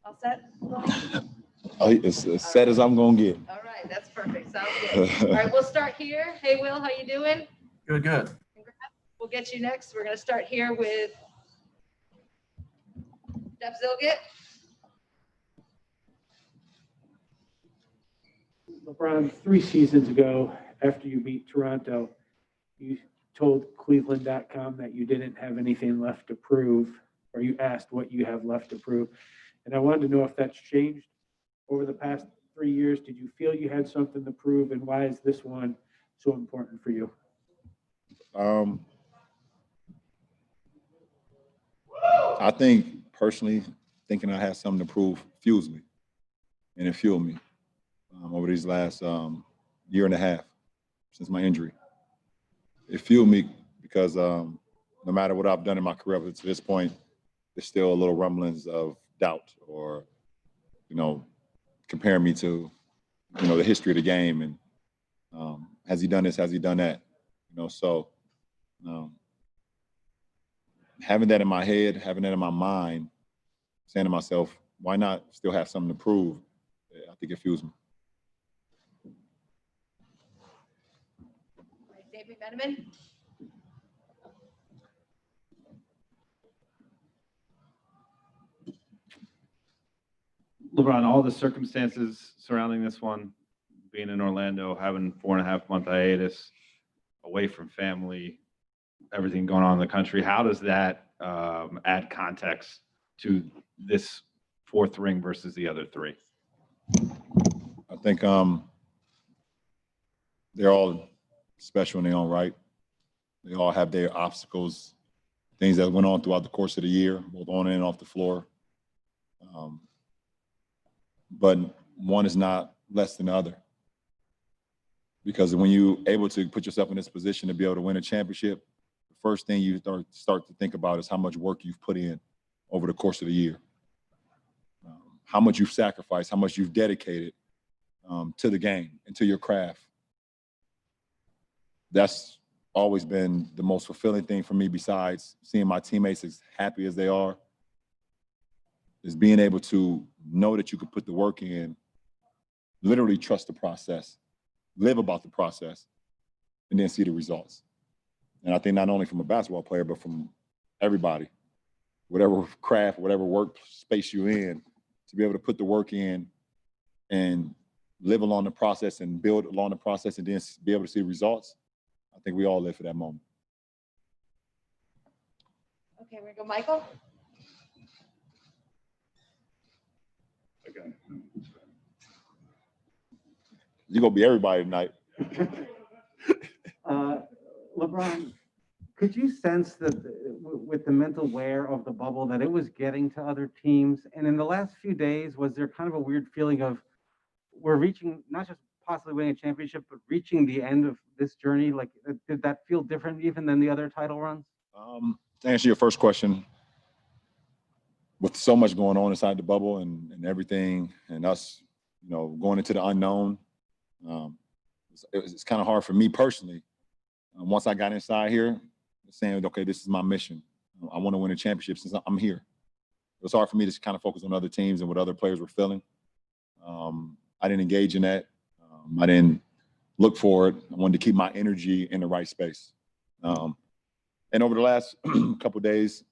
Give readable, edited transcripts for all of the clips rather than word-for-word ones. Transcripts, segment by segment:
All set? It's as set as I'm gonna get. All right, that's perfect. Sounds good. All right, we'll start here. Hey, Will, how you doing? Good, good. Congrats. We'll get you next. We're gonna start here with Jeff Zilgit. LeBron, 3 seasons ago, after you beat Toronto, you told Cleveland.com that you didn't have anything left to prove, or you asked what you have left to prove. And I wanted to know if that's changed over the past 3 years. Did you feel you had something to prove, and why is this one so important for you? I think personally, thinking I had something to prove fuels me, and it fueled me over these last year and a half since my injury. It fueled me because no matter what I've done in my career up to this point, there's still a little rumblings of doubt or, comparing me to, the history of the game and has he done this, has he done that? So having that in my head, having that in my mind, saying to myself, why not still have something to prove? I think it fuels me. David McMenamin. LeBron, all the circumstances surrounding this one, being in Orlando, having 4.5-month hiatus, away from family, everything going on in the country, how does that add context to this 4th ring versus the other 3? I think they're all special in their own right. They all have their obstacles, things that went on throughout the course of the year, both on and off the floor. But one is not less than the other. Because when you're able to put yourself in this position to be able to win a championship, the first thing you start to think about is how much work you've put in over the course of the year. How much you've sacrificed, how much you've dedicated to the game and to your craft. That's always been the most fulfilling thing for me, besides seeing my teammates as happy as they are, is being able to know that you can put the work in, literally trust the process, live about the process, and then see the results. And I think not only from a basketball player, but from everybody, whatever craft, whatever work space you're in, to be able to put the work in and live along the process and build along the process and then be able to see results, I think we all live for that moment. Okay, we're gonna go Michael. Okay. You're gonna be everybody tonight. LeBron, could you sense that with the mental wear of the bubble that it was getting to other teams? And in the last few days, was there kind of a weird feeling of we're reaching, not just possibly winning a championship, but reaching the end of this journey? Like, did that feel different even than the other title runs? To answer your first question, with so much going on inside the bubble and everything, and us, going into the unknown, it's kind of hard for me personally. Once I got inside here, saying, okay, this is my mission. I want to win a championship since I'm here. It was hard for me to kind of focus on other teams and what other players were feeling. I didn't engage in that. I didn't look for it. I wanted to keep my energy in the right space. And over the last couple of days,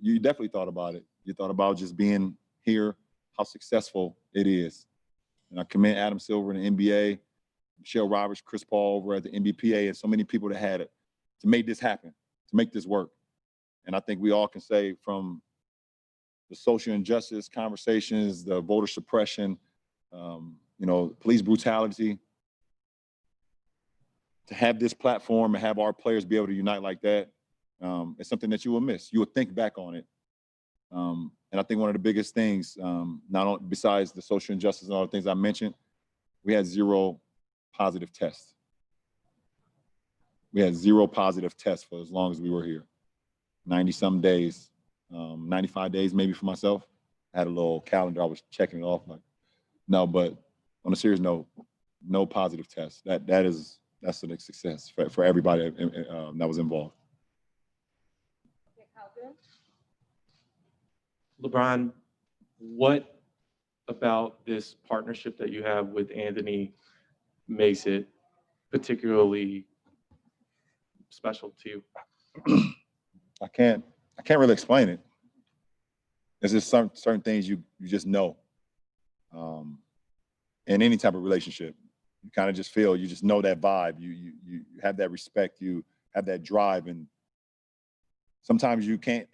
you definitely thought about it. You thought about just being here, how successful it is. And I commend Adam Silver in the NBA, Michelle Roberts, Chris Paul over at the NBPA, and so many people that had it to make this happen, to make this work. And I think we all can say, from the social injustice conversations, the voter suppression, police brutality, to have this platform and have our players be able to unite like that, it's something that you will miss. You will think back on it. And I think one of the biggest things, not only besides the social injustice and all the things I mentioned, we had 0 positive tests. We had 0 positive tests for as long as we were here. 90-some days, 95 days maybe for myself. I had a little calendar, I was checking it off. Like, no, but on a serious note, no positive tests. That's a success for everybody that was involved. Okay, Calvin. LeBron, what about this partnership that you have with Anthony makes it particularly special to you? I can't really explain it. There's just certain things you just know. In any type of relationship, you kind of just feel, you just know that vibe. You have that respect. You have that drive, and sometimes you can't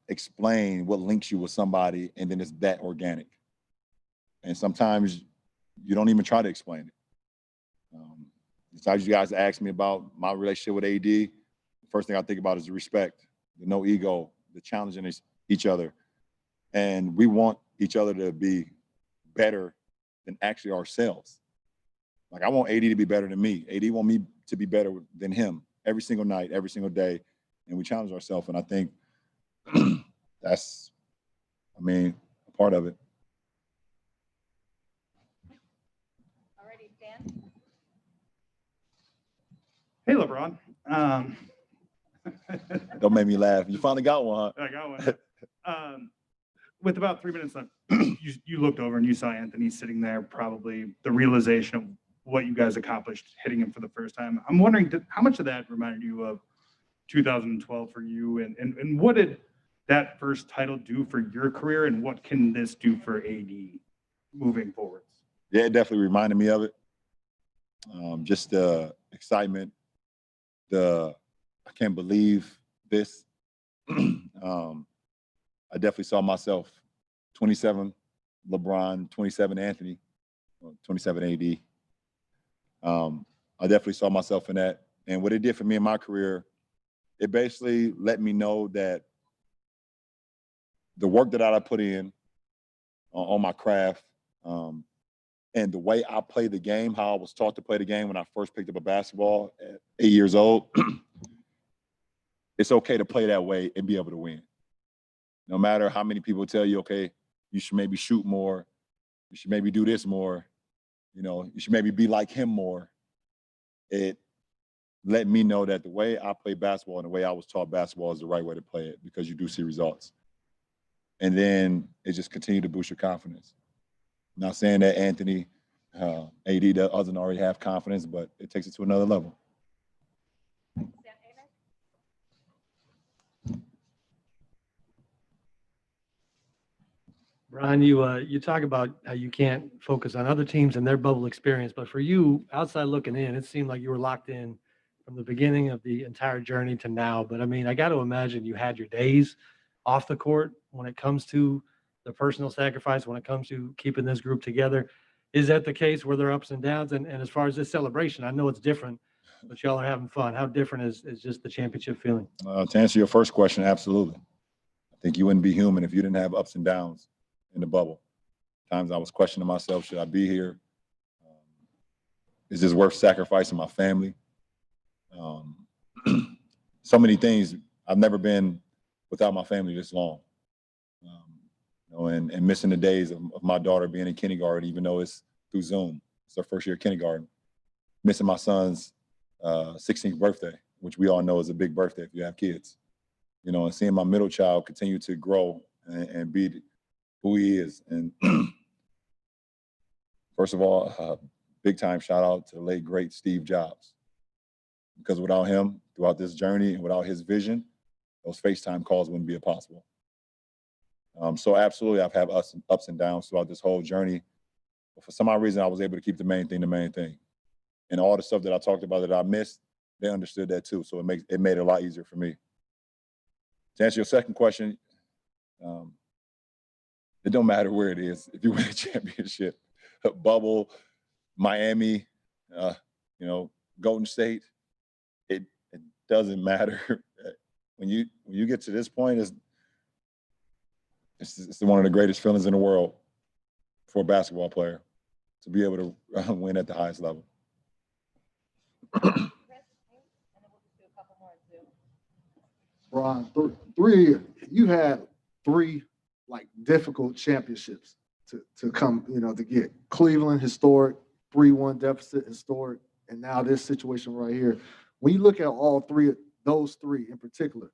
explain what links you with somebody, and then it's that organic. And sometimes you don't even try to explain it. Sometimes you guys ask me about my relationship with AD. The first thing I think about is the respect, the no ego, the challenging each other. And we want each other to be better than actually ourselves. Like, I want AD to be better than me. AD want me to be better than him every single night, every single day. And we challenge ourselves. And I think that's, a part of it. Alrighty, Dan. Hey, LeBron. Don't make me laugh. You finally got one, huh? I got one. With about 3 minutes left, you looked over and you saw Anthony sitting there, probably the realization of what you guys accomplished, hitting him for the first time. I'm wondering, how much of that reminded you of 2012 for you? And what did that first title do for your career? And what can this do for AD moving forwards? Yeah, it definitely reminded me of it. Just the excitement, I can't believe this. I definitely saw myself 27 LeBron, 27 Anthony, 27 AD. I definitely saw myself in that. And what it did for me in my career, it basically let me know that the work that I put in on my craft, and the way I play the game, how I was taught to play the game when I first picked up a basketball at 8 years old, it's okay to play that way and be able to win. No matter how many people tell you, okay, you should maybe shoot more, you should maybe do this more, you should maybe be like him more. It let me know that the way I play basketball and the way I was taught basketball is the right way to play it, because you do see results. And then it just continued to boost your confidence. I'm not saying that Anthony, AD doesn't already have confidence, but it takes it to another level. Brian, you talk about how you can't focus on other teams and their bubble experience, but for you, outside looking in, it seemed like you were locked in from the beginning of the entire journey to now. But I got to imagine you had your days off the court when it comes to the personal sacrifice, when it comes to keeping this group together. Is that the case? Were there ups and downs? And as far as this celebration, I know it's different, but y'all are having fun. How different is just the championship feeling? To answer your first question, absolutely. I think you wouldn't be human if you didn't have ups and downs in the bubble. Times I was questioning myself, should I be here? Is this worth sacrificing my family? So many things. I've never been without my family this long. And missing the days of my daughter being in kindergarten, even though it's through Zoom. It's her first year of kindergarten. Missing my son's 16th birthday, which we all know is a big birthday if you have kids. And seeing my middle child continue to grow and be who he is. And first of all, big time shout out to the late, great Steve Jobs. Because without him, throughout this journey and without his vision, those FaceTime calls wouldn't be possible. So absolutely, I've had ups and downs throughout this whole journey. But for some odd reason, I was able to keep the main thing. And all the stuff that I talked about that I missed, they understood that too. So it made it a lot easier for me. To answer your second question, it don't matter where it is. If you win a championship, bubble, Miami, Golden State, it doesn't matter. When you get to this point, it's one of the greatest feelings in the world for a basketball player, to be able to win at the highest level. Ron, you had three difficult championships to come, to get. Cleveland, historic, 3-1 deficit, historic, and now this situation right here. When you look at all those three in particular,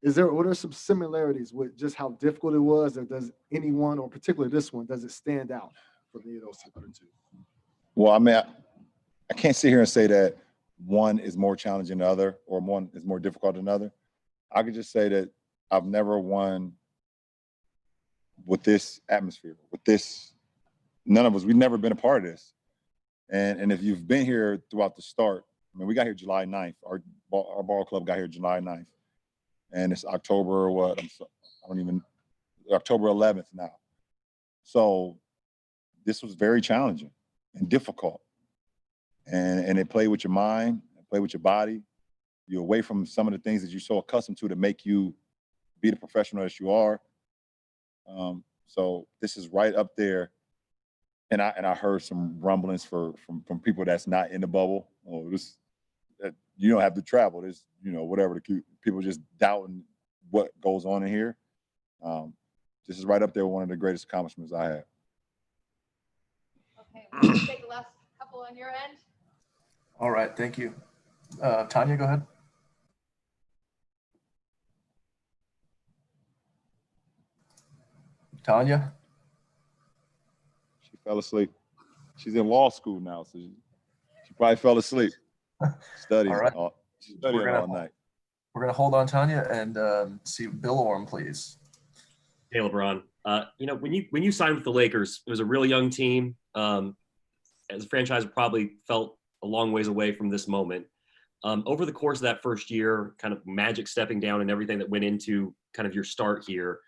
What are some similarities with just how difficult it was, or does anyone, or particularly this one, does it stand out from any of those other two? Well, I mean, I can't sit here and say that one is more challenging than the other or one is more difficult than the other. I could just say that I've never won with this atmosphere, with this, none of us, we've never been a part of this. And if you've been here throughout the start, I mean, we got here July 9th. Our ball club got here July 9th. And it's October what? October 11th now. So this was very challenging and difficult. And it played with your mind, it played with your body. You're away from some of the things that you're so accustomed to make you be the professional that you are. So this is right up there. And I heard some rumblings from people that's not in the bubble. Oh, you don't have to travel. There's, whatever, people just doubting what goes on in here. This is right up there with one of the greatest accomplishments I have. Okay, we'll take the last couple on your end. All right, thank you. Tanya, go ahead. Tanya? She fell asleep. She's in law school now, so she probably fell asleep. Studying, All right. she's studying all night. We're going to hold on Tanya and see Bill Orm, please. Hey, LeBron. When you signed with the Lakers, it was a really young team. As a franchise, probably felt a long ways away from this moment. Over the course of that first year, kind of magic stepping down and everything that went into kind of your start here,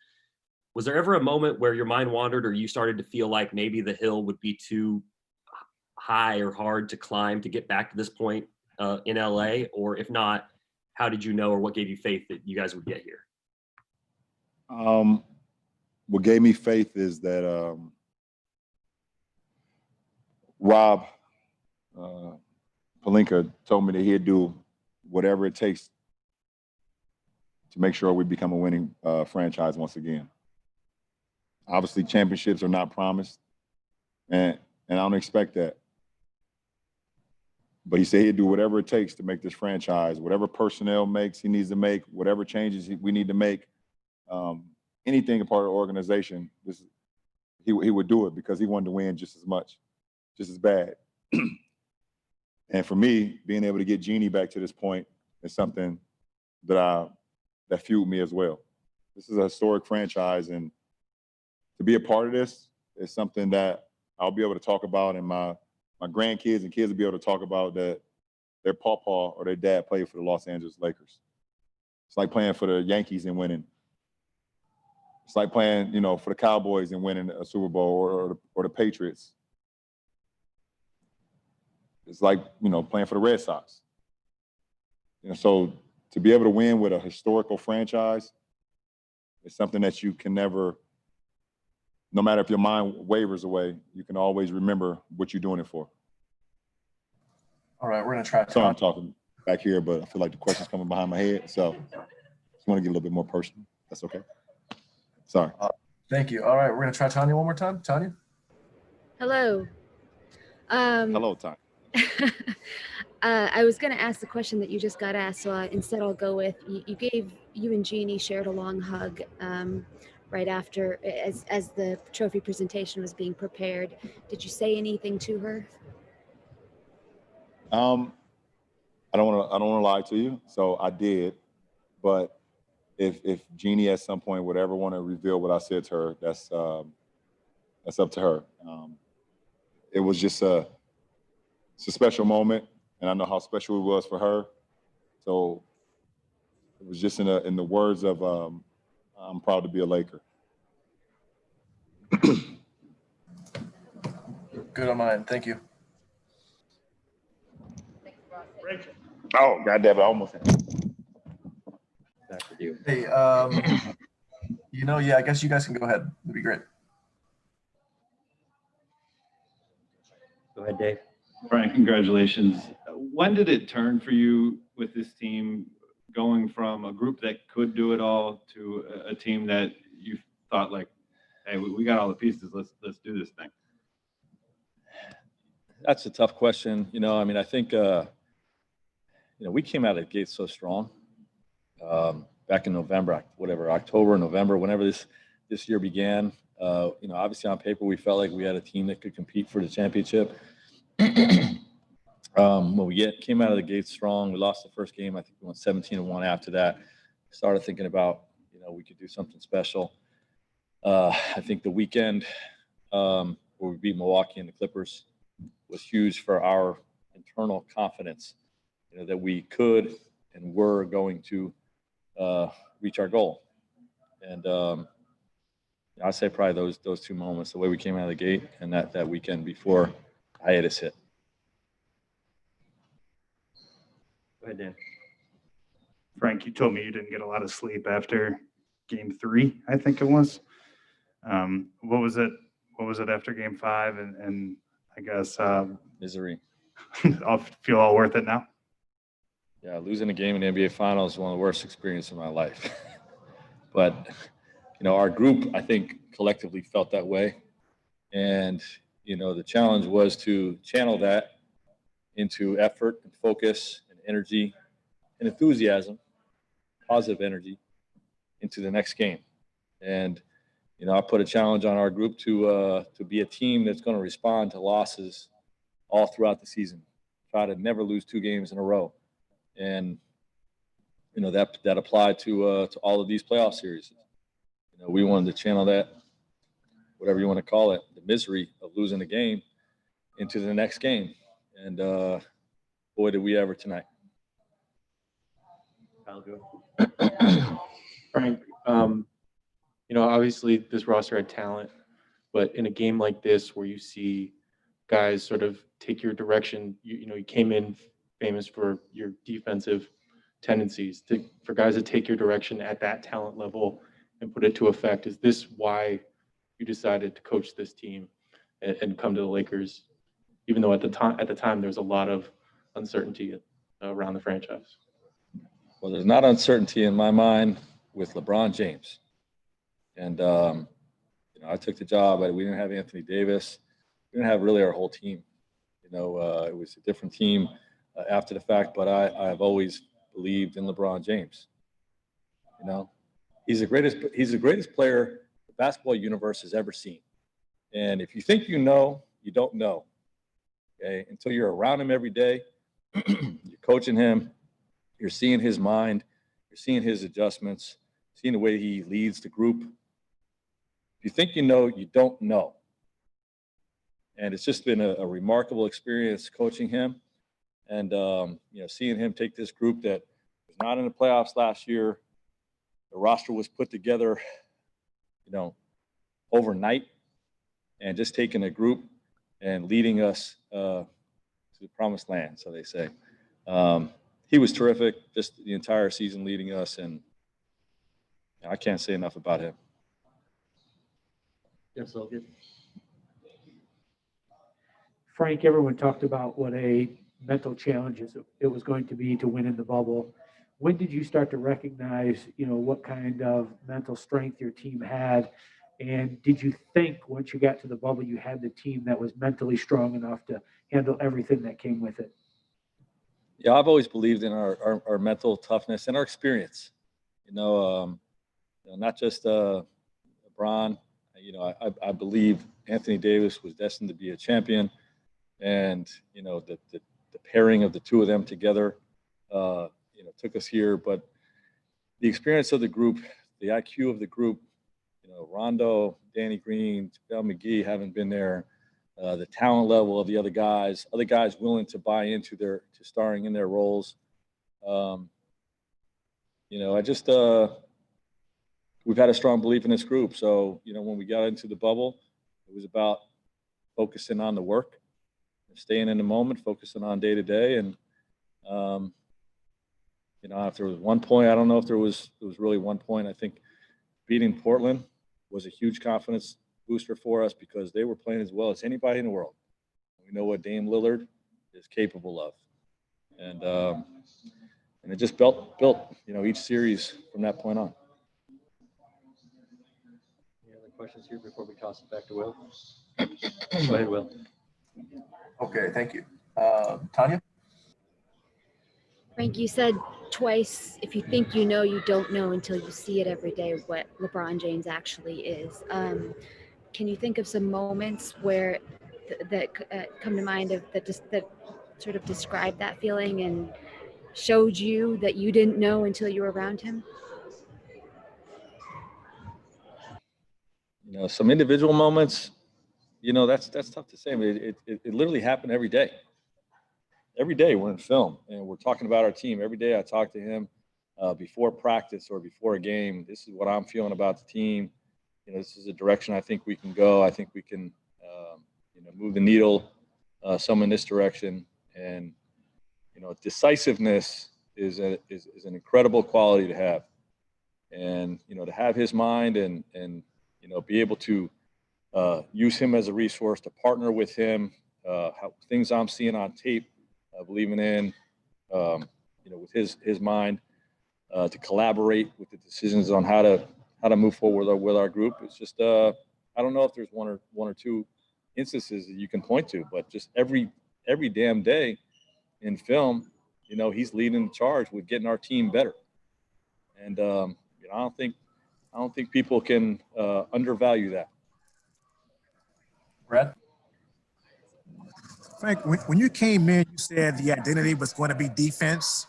was there ever a moment where your mind wandered or you started to feel like maybe the hill would be too high or hard to climb to get back to this point in LA? Or if not, how did you know, or what gave you faith that you guys would get here? What gave me faith is that Rob Pelinka told me that he'd do whatever it takes to make sure we become a winning franchise once again. Obviously, championships are not promised, and I don't expect that. But he said he'd do whatever it takes to make this franchise, whatever personnel he needs to make, whatever changes we need to make, anything a part of the organization, he would do it because he wanted to win just as much, just as bad. And for me, being able to get Jeannie back to this point is something that fueled me as well. This is a historic franchise, and to be a part of this is something that I'll be able to talk about, and my grandkids and kids will be able to talk about that their pawpaw or their dad played for the Los Angeles Lakers. It's like playing for the Yankees and winning. It's like playing, for the Cowboys and winning a Super Bowl or the Patriots. It's like, playing for the Red Sox. So to be able to win with a historical franchise is something that you can never, no matter if your mind wavers away, you can always remember what you're doing it for. All right, we're going to try. Sorry, I'm talking back here, but I feel like the question's coming behind my head. So just want to get a little bit more personal. That's okay. Sorry. Thank you. All right, we're going to try Tanya one more time. Tanya? Hello. Hello, Tanya. I was going to ask the question that you just got asked, so instead I'll go with, you and Jeannie shared a long hug right after, as the trophy presentation was being prepared. Did you say anything to her? I don't want to lie to you, so I did, but if Jeannie at some point would ever want to reveal what I said to her, that's up to her. It was just it's a special moment, and I know how special it was for her. So it was just in the words of I'm proud to be a Laker. Good on mine. Thank you. Rachel. Oh, goddamn it, I almost had it. Back with you. Hey, yeah, I guess you guys can go ahead. That'd be great. Go ahead, Dave. Brian, congratulations. When did it turn for you with this team, going from a group that could do it all to a team that you thought like, hey, we got all the pieces, let's do this thing? That's a tough question. I think, we came out of the gate so strong. back in November, whatever, October, November, whenever this year began. Obviously on paper, we felt like we had a team that could compete for the championship. When we came out of the gate strong, we lost the first game. I think we went 17-1 after that. Started thinking about, we could do something special. I think the weekend where we beat Milwaukee and the Clippers was huge for our internal confidence, that we could and were going to reach our goal. And I'd say probably those two moments, the way we came out of the gate and that weekend before hiatus hit. Go ahead, Dan. Frank, you told me you didn't get a lot of sleep after game 3, I think it was. What was it? What was it after game 5? And I guess Misery. I'll feel all worth it now. Yeah, losing a game in the NBA Finals is one of the worst experiences of my life. But, our group, I think, collectively felt that way. And, the challenge was to channel that into effort and focus and energy and enthusiasm, positive energy, into the next game. And, I put a challenge on our group to be a team that's going to respond to losses all throughout the season. Try to never lose 2 games in a row. And, that applied to all of these playoff series. We wanted to channel that, whatever you want to call it, the misery of losing a game into the next game. And boy, did we ever tonight. I'll go. Frank, obviously this roster had talent, but in a game like this where you see guys sort of take your direction, you came in famous for your defensive tendencies. For guys to take your direction at that talent level and put it to effect, is this why you decided to coach this team and come to the Lakers, even though at the time there was a lot of uncertainty around the franchise? Well, there's not uncertainty in my mind with LeBron James. And, I took the job. We didn't have Anthony Davis. We didn't have really our whole team. It was a different team after the fact, but I've always believed in LeBron James. He's the greatest player the basketball universe has ever seen. And if you think you don't know. Okay, until you're around him every day, you're coaching him, you're seeing his mind, you're seeing his adjustments, seeing the way he leads the group. If you think you don't know. And it's just been a remarkable experience coaching him and, seeing him take this group that was not in the playoffs last year. The roster was put together, overnight, and just taking a group and leading us to the promised land, so they say. He was terrific, just the entire season leading us, and I can't say enough about him. Yes, so good. Frank, everyone talked about what a mental challenge it was going to be to win in the bubble. When did you start to recognize, what kind of mental strength your team had? And did you think once you got to the bubble, you had the team that was mentally strong enough to handle everything that came with it? Yeah, I've always believed in our mental toughness and our experience. Not just LeBron. I believe Anthony Davis was destined to be a champion, and the pairing of the two of them together, took us here. But the experience of the group, the IQ of the group, Rondo, Danny Green, JaVale McGee haven't been there. The talent level of the other guys willing to buy into to starring in their roles. We've had a strong belief in this group. So, when we got into the bubble, it was about focusing on the work, staying in the moment, focusing on day to day. And, if there was one point, I don't know if there was really one point. I think beating Portland was a huge confidence booster for us because they were playing as well as anybody in the world. We know what Dame Lillard is capable of. And it just built, each series from that point on. Any other questions here before we toss it back to Will? Go ahead, Will. Okay, thank you. Tanya? Frank, you said twice, if you think you know, you don't know until you see it every day what LeBron James actually is. Can you think of some moments where that come to mind that sort of describe that feeling and showed you that you didn't know until you were around him? You know, some individual moments, you know, that's tough to say. I mean, it literally happened every day. Every day we're in film and we're talking about our team. Every day I talk to him before practice or before a game. This is what I'm feeling about the team. You know, this is a direction I think we can go. I think we can, you know, move the needle some in this direction. And, you know, decisiveness is an incredible quality to have. And, you know, to have his mind and you know, be able to use him as a resource, to partner with him, how things I'm seeing on tape, believing in, you know, with his mind, to collaborate with the decisions on how to move forward with our group. It's just I don't know if there's one or two instances that you can point to, but just every damn day in film, you know, he's leading the charge with getting our team better. And you know, I don't think people can undervalue that. Brad? Frank, when you came in, you said the identity was going to be defense.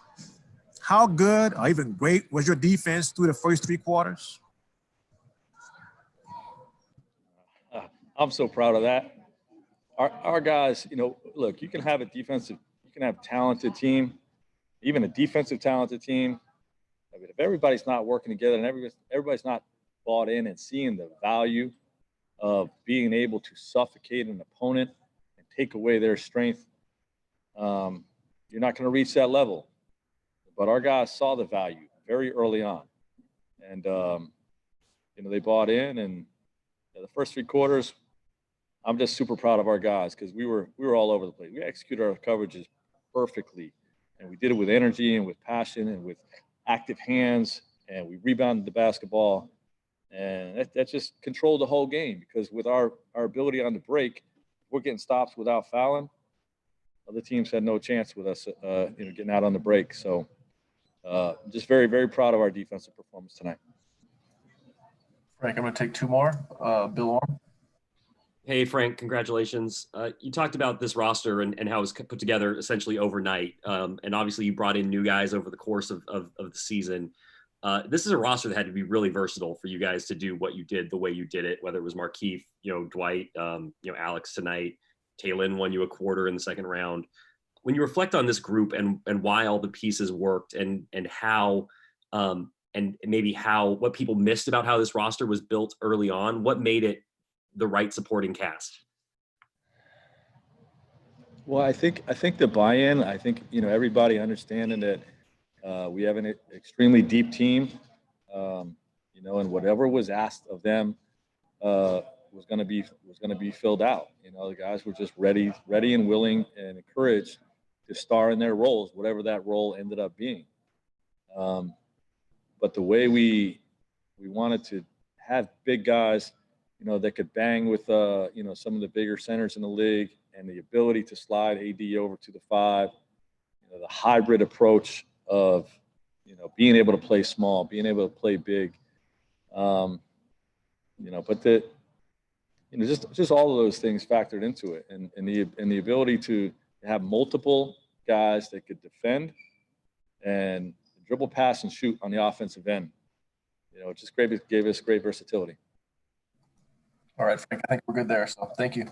How good or even great was your defense through the first 3 quarters? I'm so proud of that. Our guys, you know, look, you can have talented team, even a defensive talented team. I mean, if everybody's not working together and everybody's not bought in and seeing the value of being able to suffocate an opponent and take away their strength, you're not going to reach that level. But our guys saw the value very early on, and you know, they bought in. And the first 3 quarters, I'm just super proud of our guys because we were all over the place. We executed our coverages perfectly, and we did it with energy and with passion and with active hands, and we rebounded the basketball, and that just controlled the whole game. Because with our ability on the break, we're getting stops without fouling. Other teams had no chance with us, you know, getting out on the break. So, just very, very proud of our defensive performance tonight. Frank, I'm going to take 2 more. Bill Orm. Hey, Frank, congratulations. You talked about this roster and how it was put together essentially overnight. And obviously you brought in new guys over the course of the season. This is a roster that had to be really versatile for you guys to do what you did the way you did it, whether it was Markieff, you know, Dwight, you know, Alex tonight. Taylin won you a quarter in the second round. When you reflect on this group and why all the pieces worked and how and maybe what people missed about how this roster was built early on, what made it the right supporting cast? Well, I think the buy-in. I think, you know, everybody understanding that we have an extremely deep team, you know, and whatever was asked of them was going to be filled out. You know, the guys were just ready and willing and encouraged to star in their roles, whatever that role ended up being. But the way we wanted to have big guys, you know, that could bang with, you know, some of the bigger centers in the league, and the ability to slide AD over to the 5, you know, the hybrid approach of, you know, being able to play small, being able to play big, you know, but you know, just all of those things factored into it, and the ability to have multiple guys that could defend and dribble, pass, and shoot on the offensive end. You know, it just gave us great versatility. All right, Frank, I think we're good there. So thank you.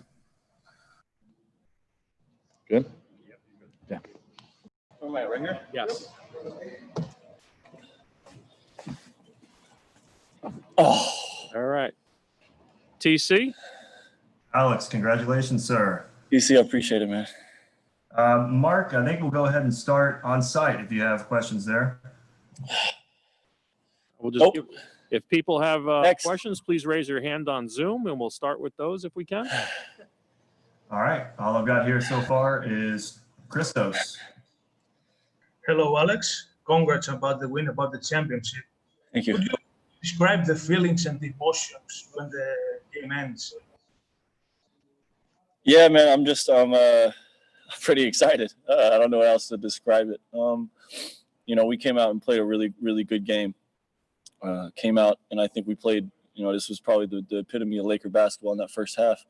Good? Yeah. Am I right here? Yes. Oh. All right. TC? Alex, congratulations, sir. TC, I appreciate it, man. Mark, I think we'll go ahead and start on site if you have questions there. We'll just if people have questions, please raise your hand on Zoom, and we'll start with those if we can. All right. All I've got here so far is Christos. Hello, Alex. Congrats about the win, about the championship. Thank you. Could you describe the feelings and emotions when the game ends? Yeah, man, I'm pretty excited. I don't know how else to describe it. we came out and played a really, really good game. Came out, and I think we played, this was probably the epitome of Laker basketball in that first half.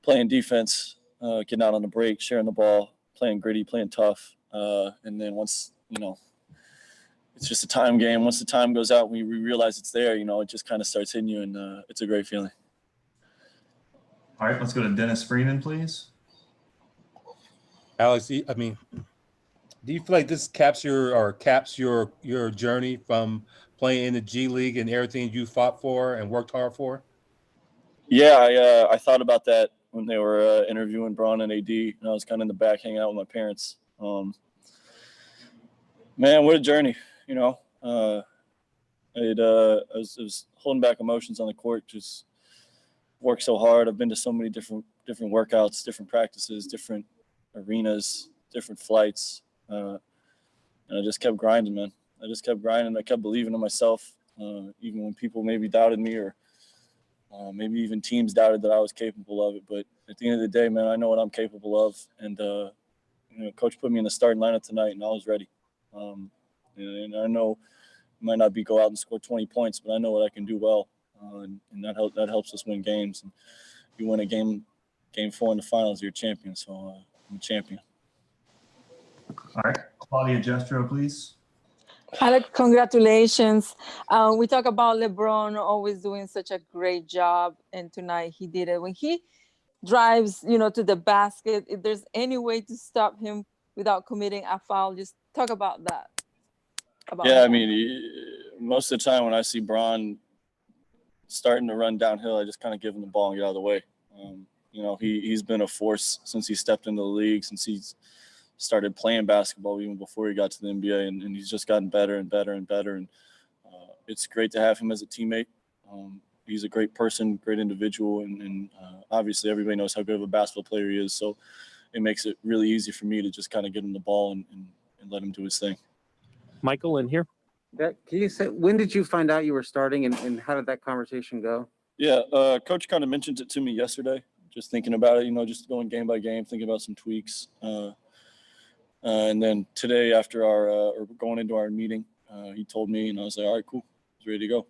Playing defense, getting out on the break, sharing the ball, playing gritty, playing tough. And then once, it's just a time game. Once the time goes out, we realize it's there, it just kind of starts hitting you, and it's a great feeling. All right, let's go to Dennis Freeman, please. Alex, do you feel like this caps your journey from playing in the G League and everything you fought for and worked hard for? Yeah, I thought about that when they were interviewing Braun and AD, and I was kind of in the back hanging out with my parents. Man, what a journey, I was holding back emotions on the court, just worked so hard. I've been to so many different workouts, different practices, different arenas, different flights. And I just kept grinding, man. I just kept grinding. I kept believing in myself, even when people maybe doubted me or maybe even teams doubted that I was capable of it. But at the end of the day, man, I know what I'm capable of. And, Coach put me in the starting lineup tonight, and I was ready. And I know it might not be go out and score 20 points, but I know what I can do well. And that helps us win games. And you win a game 4 in the finals, you're a champion. So I'm a champion. All right, Claudia Jestro, please. Alex, congratulations. We talk about LeBron always doing such a great job, and tonight he did it. When he drives, to the basket, if there's any way to stop him without committing a foul, just talk about that. Most of the time when I see Bron starting to run downhill, I just kind of give him the ball and get out of the way. He's been a force since he stepped into the league, since he's started playing basketball, even before he got to the NBA, and he's just gotten better and better and better. And it's great to have him as a teammate. He's a great person, great individual, and obviously everybody knows how good of a basketball player he is. So it makes it really easy for me to just kind of get him the ball and let him do his thing. Michael, in here. Can you say, when did you find out you were starting, and how did that conversation go? Yeah, Coach kind of mentioned it to me yesterday, just thinking about it, just going game by game, thinking about some tweaks. And then today after or going into our meeting, he told me, and I was like, all right, cool. I was ready to go.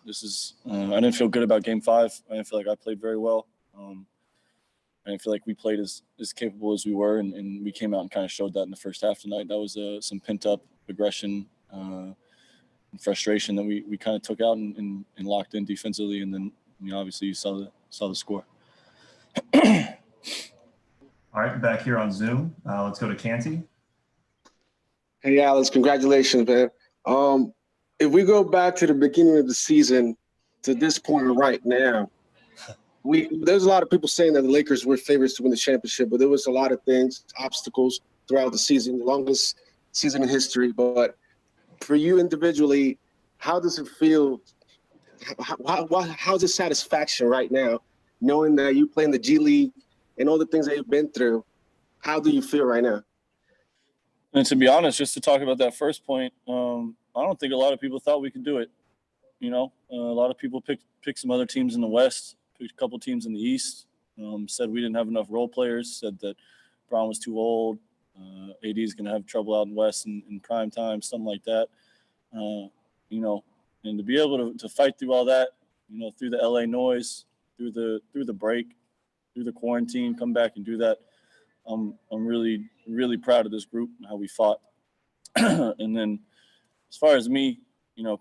This is, I didn't feel good about game 5. I didn't feel like I played very well. I didn't feel like we played as capable as we were. And we came out and kind of showed that in the first half tonight. That was some pent up aggression and frustration that we kind of took out and locked in defensively. And then, obviously you saw the score. All right, back here on Zoom, let's go to Canty. Hey, Alex, congratulations, man. If we go back to the beginning of the season to this point right now, there's a lot of people saying that the Lakers were favorites to win the championship, but there was a lot of things, obstacles throughout the season, the longest season in history. But for you individually, how does it feel? How's the satisfaction right now, knowing that you play in the G League and all the things that you've been through? How do you feel right now? And to be honest, just to talk about that first point, I don't think a lot of people thought we could do it. A lot of people picked some other teams in the West, picked a couple teams in the East, said we didn't have enough role players, said that Brown was too old, AD is going to have trouble out in West in prime time, something like that. And to be able to fight through all that, through the LA noise, through the break, through the quarantine, come back and do that. I'm really, really proud of this group and how we fought. And then as far as me,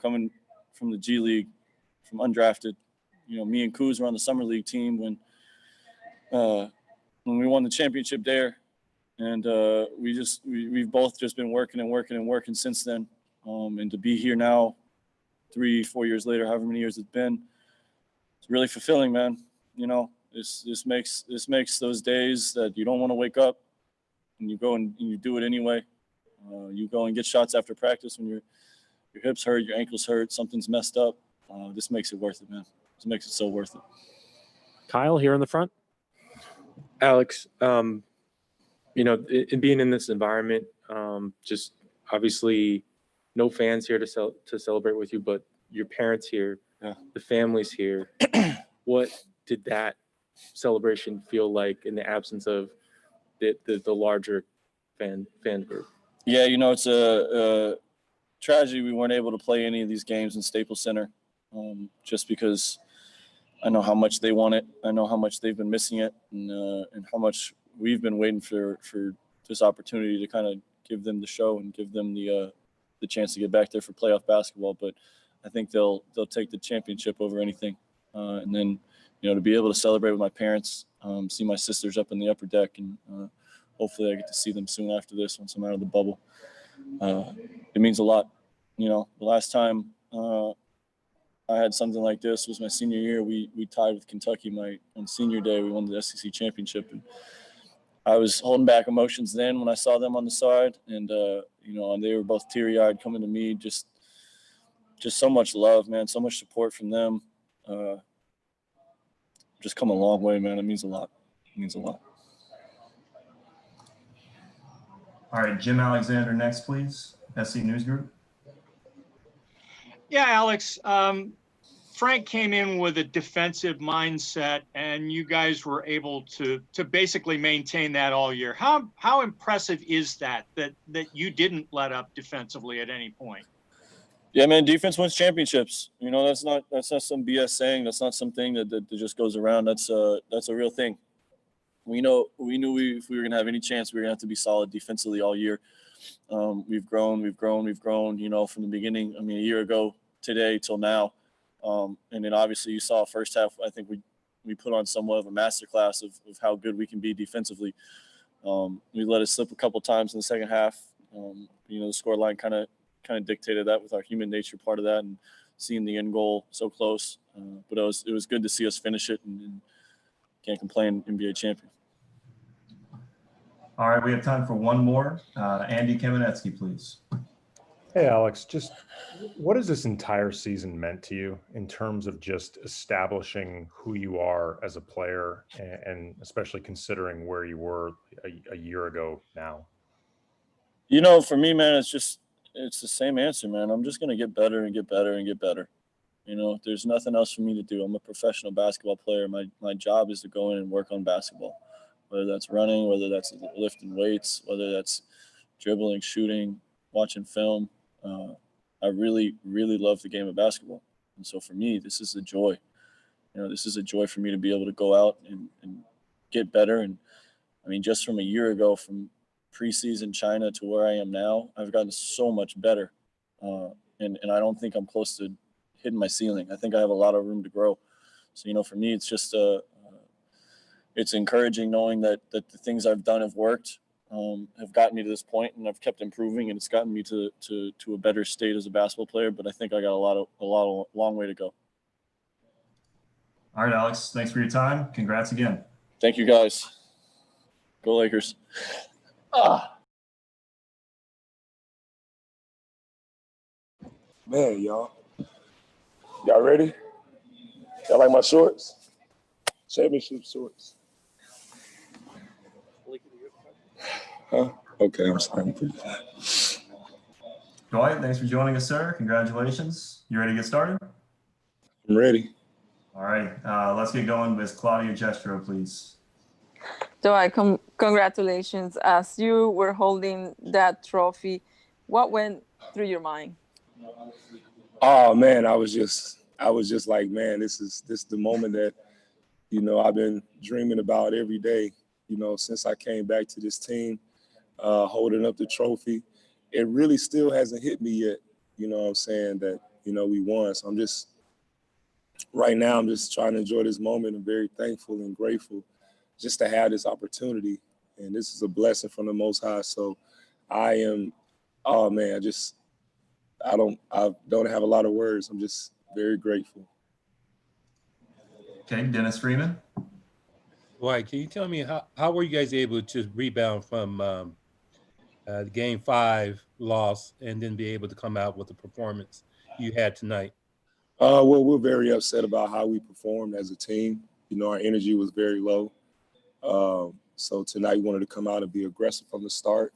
coming from the G League, from undrafted, me and Kuz were on the summer league team when we won the championship there. And we've both just been working since then. And to be here now, 3-4 years later, however many years it's been, it's really fulfilling, man. This makes those days that you don't want to wake up and you go and you do it anyway. You go and get shots after practice when your hips hurt, your ankles hurt, something's messed up. This makes it worth it, man. This makes it so worth it. Kyle, here in the front. Alex, in being in this environment, just obviously no fans here to celebrate with you, but your parents here, the families here. What did that celebration feel like in the absence of the larger fan group? Yeah, you know, it's a tragedy we weren't able to play any of these games in Staples Center, just because I know how much they want it. I know how much they've been missing it, and how much we've been waiting for this opportunity to kind of give them the show and give them the chance to get back there for playoff basketball. But I think they'll take the championship over anything. And then, you know, to be able to celebrate with my parents, see my sisters up in the upper deck, and hopefully I get to see them soon after this once I'm out of the bubble. It means a lot. You know, the last time I had something like this was my senior year. We tied with Kentucky on senior day. We won the SEC championship, and I was holding back emotions then when I saw them on the side, and you know, and they were both teary-eyed coming to me. Just so much love, man. So much support from them. Just come a long way, man. It means a lot. It means a lot. All right, Jim Alexander next, please. SC News Group. Yeah, Alex. Frank came in with a defensive mindset, and you guys were able to basically maintain that all year. How impressive is that you didn't let up defensively at any point? Yeah, man, defense wins championships. You know, that's not some BS saying. That's not something that just goes around. That's a real thing. We knew if we were gonna have any chance, we were gonna have to be solid defensively all year. We've grown, you know, from the beginning. I mean, a year ago today till now. And then obviously you saw first half, I think we put on somewhat of a masterclass of how good we can be defensively. We let it slip a couple times in the second half. You know, the scoreline kind of dictated that with our human nature part of that, and seeing the end goal so close. But it was good to see us finish it, and can't complain, NBA champion. All right, we have time for one more. Andy Kamenetsky, please. Hey, Alex, just what has this entire season meant to you in terms of just establishing who you are as a player, and especially considering where you were a year ago now? You know, for me, man, it's the same answer, man. I'm just going to get better and get better and get better. You know, there's nothing else for me to do. I'm a professional basketball player. My job is to go in and work on basketball, whether that's running, whether that's lifting weights, whether that's dribbling, shooting, watching film. I really, really love the game of basketball. And so for me, this is a joy. You know, this is a joy for me to be able to go out and get better. And I mean, just from a year ago, from preseason China to where I am now, I've gotten so much better. And I don't think I'm close to hitting my ceiling. I think I have a lot of room to grow. So, you know, for me, it's just it's encouraging knowing that the things I've done have worked. Have gotten me to this point, and I've kept improving, and it's gotten me to a better state as a basketball player. But I think I got a long way to go. All right, Alex, thanks for your time. Congrats again. Thank you, guys. Go Lakers. Man, y'all ready? Y'all like my shorts? Championship shorts. Huh? Okay, I'm sorry. Dwight, thanks for joining us, sir. Congratulations. You ready to get started? I'm ready. All right, let's get going with Claudia Jestro, please. Dwight, congratulations. As you were holding that trophy, what went through your mind? Oh man, I was just like, man, this is the moment that, you know, I've been dreaming about every day, you know, since I came back to this team, holding up the trophy. It really still hasn't hit me yet, you know what I'm saying, that, you know, we won. So right now, I'm just trying to enjoy this moment. I'm very thankful and grateful just to have this opportunity. And this is a blessing from the Most High. So I am, oh man, I don't have a lot of words. I'm just very grateful. Okay, Dennis Freeman. Dwight, can you tell me how were you guys able to rebound from the Game 5 loss and then be able to come out with the performance you had tonight? Well, we're very upset about how we performed as a team. You know, our energy was very low. So tonight we wanted to come out and be aggressive from the start.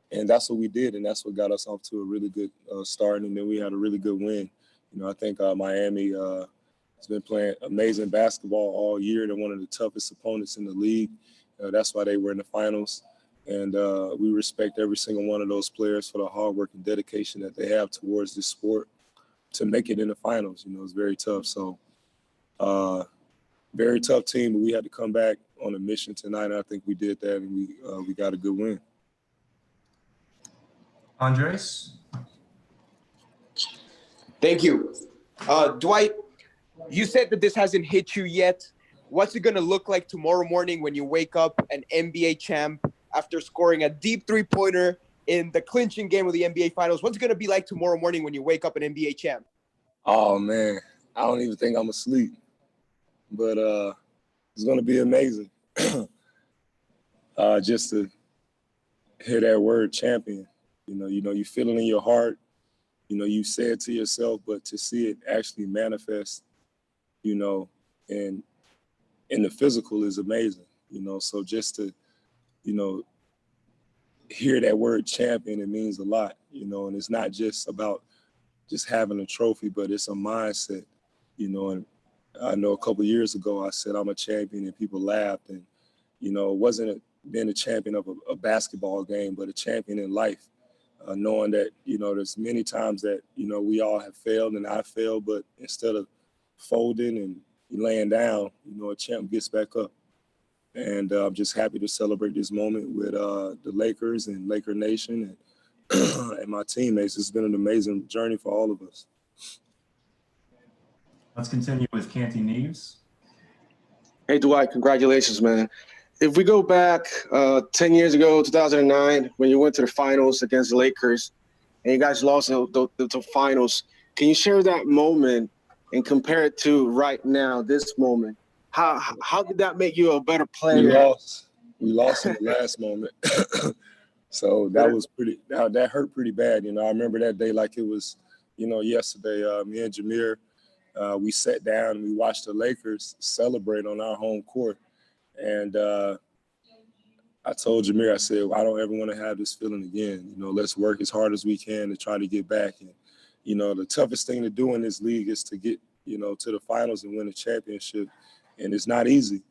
And that's what we did, and that's what got us off to a really good start. And then we had a really good win. You know, I think Miami has been playing amazing basketball all year. They're one of the toughest opponents in the league. That's why they were in the finals. And we respect every single one of those players for the hard work and dedication that they have towards this sport to make it in the finals. You know, it's very tough. So very tough team, but we had to come back on a mission tonight. And I think we did that, and we got a good win. Andres? Thank you. Dwight, you said that this hasn't hit you yet. What's it going to look like tomorrow morning when you wake up an NBA champ after scoring a deep three-pointer in the clinching game of the NBA Finals? What's it going to be like tomorrow morning when you wake up an NBA champ? Oh, man, I don't even think I'm asleep. But it's going to be amazing just to hear that word champion. You feel it in your heart. You say it to yourself, but to see it actually manifest, and in the physical is amazing, So just to, hear that word champion, it means a lot, and it's not just about just having a trophy, but it's a mindset, and I know a couple of years ago I said I'm a champion and people laughed, and, it wasn't being a champion of a basketball game, but a champion in life. Knowing that, there's many times that, we all have failed and I failed, but instead of folding and laying down, a champ gets back up. And I'm just happy to celebrate this moment with the Lakers and Laker Nation and, and my teammates. It's been an amazing journey for all of us. Let's continue with Canty Neves. Hey, Dwight, congratulations, man. If we go back 10 years ago, 2009, when you went to the finals against the Lakers and you guys lost the finals, can you share that moment and compare it to right now, this moment? How did that make you a better player? We lost in the last moment. So that was that hurt pretty bad. I remember that day like it was, yesterday. Me and Jameer, we sat down and we watched the Lakers celebrate on our home court. And I told Jameer, I said, I don't ever want to have this feeling again. Let's work as hard as we can to try to get back. And, the toughest thing to do in this league is to get, to the finals and win a championship. And it's not easy.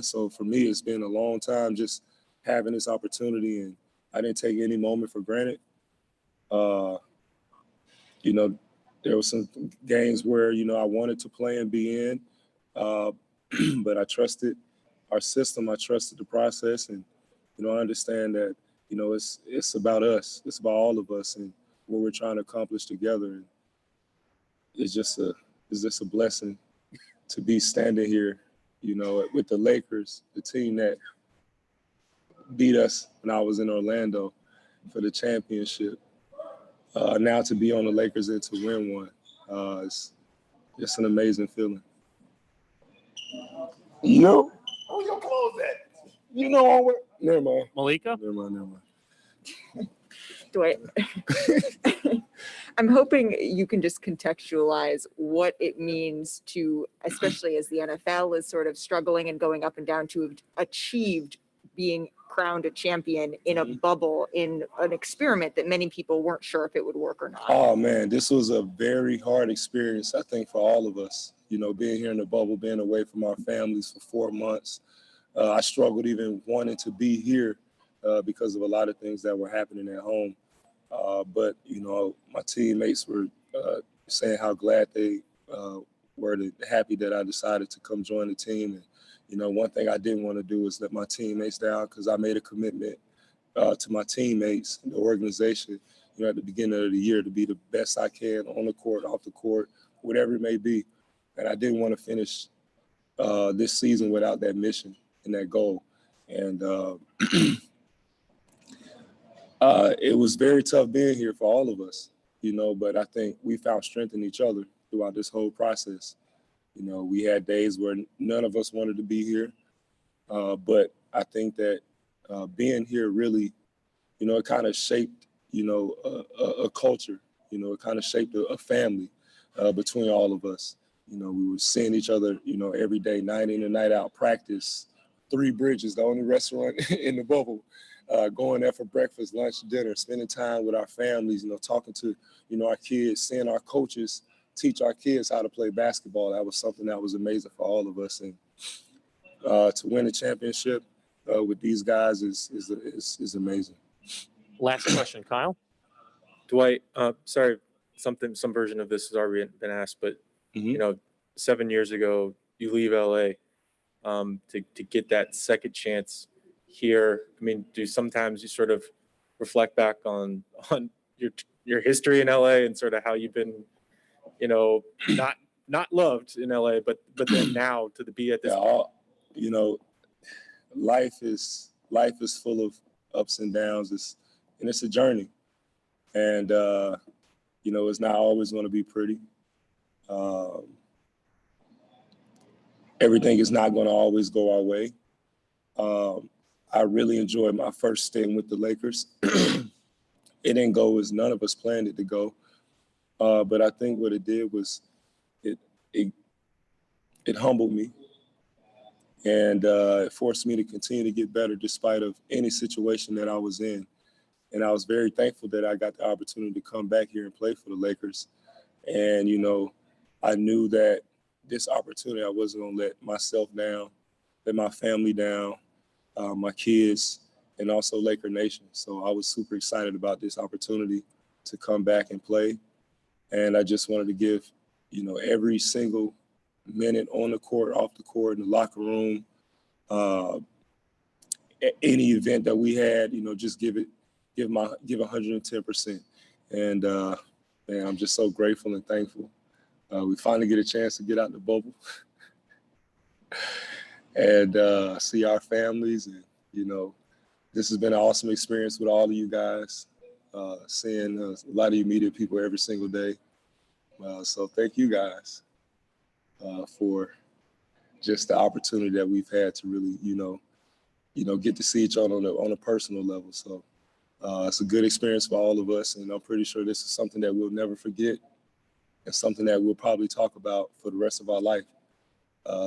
So for me, it's been a long time just having this opportunity, and I didn't take any moment for granted. There were some games where, I wanted to play and be in, but I trusted our system. I trusted the process, and, I understand that, it's about us. It's about all of us and what we're trying to accomplish together. And it's just a blessing to be standing here, with the Lakers, the team that beat us when I was in Orlando for the championship. Now to be on the Lakers and to win one, it's just an amazing feeling. Oh, your clothes at? Never mind. Malika? Never mind. Dwight, I'm hoping you can just contextualize what it means to, especially as the NFL is sort of struggling and going up and down, to have achieved being crowned a champion in a bubble, in an experiment that many people weren't sure if it would work or not. Oh, man, this was a very hard experience, I think, for all of us. Being here in the bubble, being away from our families for 4 months. I struggled even wanting to be here because of a lot of things that were happening at home. But, my teammates were saying how glad they were, happy that I decided to come join the team. And, one thing I didn't want to do is let my teammates down, because I made a commitment to my teammates, the organization, at the beginning of the year, to be the best I can on the court, off the court, whatever it may be. And I didn't want to finish this season without that mission and that goal. And it was very tough being here for all of us, but I think we found strength in each other throughout this whole process. We had days where none of us wanted to be here, but I think that being here really, it kind of shaped, a culture. It kind of shaped a family between all of us. We were seeing each other, every day, night in and night out, practice, Three Bridges, the only restaurant in the bubble, going there for breakfast, lunch, dinner, spending time with our families, talking to, our kids, seeing our coaches teach our kids how to play basketball. That was something that was amazing for all of us. And to win a championship, with these guys is amazing. Last question, Kyle. Dwight, sorry, some version of this has already been asked, but you know, 7 years ago, you leave LA to get that second chance here. I mean, do sometimes you sort of reflect back on your history in LA and sort of how you've been, you know, not loved in LA, but then now to be at this. You know, life is full of ups and downs. It's a journey, and you know, it's not always going to be pretty. Everything is not going to always go our way. I really enjoyed my first stint with the Lakers. It didn't go as none of us planned it to go, but I think what it did was it humbled me, and it forced me to continue to get better despite of any situation that I was in. And I was very thankful that I got the opportunity to come back here and play for the Lakers. And, you know, I knew that this opportunity, I wasn't going to let myself down, let my family down, my kids, and also Laker Nation. So I was super excited about this opportunity to come back and play. And I just wanted to give, you know, every single minute on the court, off the court, in the locker room, any event that we had, you know, just give 110%. And man, I'm just so grateful and thankful. We finally get a chance to get out the bubble and see our families. And, you know, this has been an awesome experience with all of you guys, seeing a lot of you media people every single day. So thank you guys for just the opportunity that we've had to really, you know, get to see each other on a personal level. So it's a good experience for all of us, and I'm pretty sure this is something that we'll never forget and something that we'll probably talk about for the rest of our life.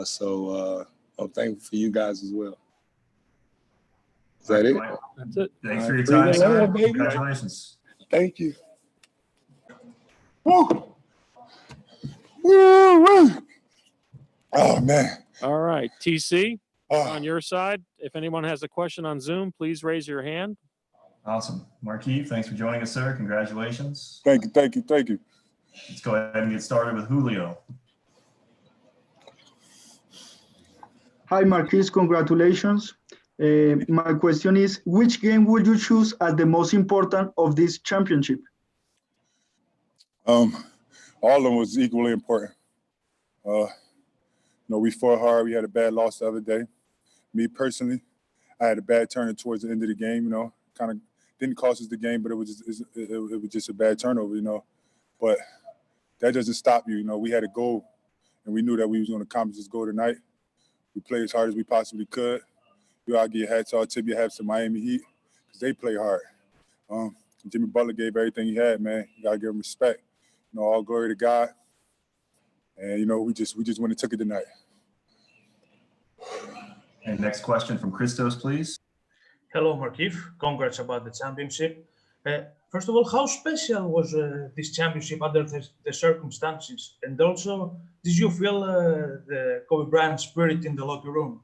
So I'm thankful for you guys as well. Is that it? That's it. Thanks for your time, sir. Baby. Congratulations. Thank you. Woo. Woo. Oh, man. All right, TC, on your side, if anyone has a question on Zoom, please raise your hand. Awesome. Marquis, thanks for joining us, sir. Congratulations. Thank you. Let's go ahead and get started with Julio. Hi, Marquis. Congratulations. My question is, which game would you choose as the most important of this championship? All of them was equally important. You know, we fought hard. We had a bad loss the other day. Me personally, I had a bad turn towards the end of the game. You know, kind of didn't cost us the game, but it was just a bad turnover. You know, but that doesn't stop you. You know, we had a goal, and we knew that we was going to accomplish this goal tonight. We played as hard as we possibly could. You all give your hats off, tip your hats to Miami Heat because they play hard. Jimmy Butler gave everything he had, man. You gotta give him respect. You know, all glory to God. And you know, we just went and took it tonight. And next question from Christos, please. Hello, Markif. Congrats about the championship. First of all, how special was this championship under the circumstances? And also, did you feel the Kobe Bryant spirit in the locker room?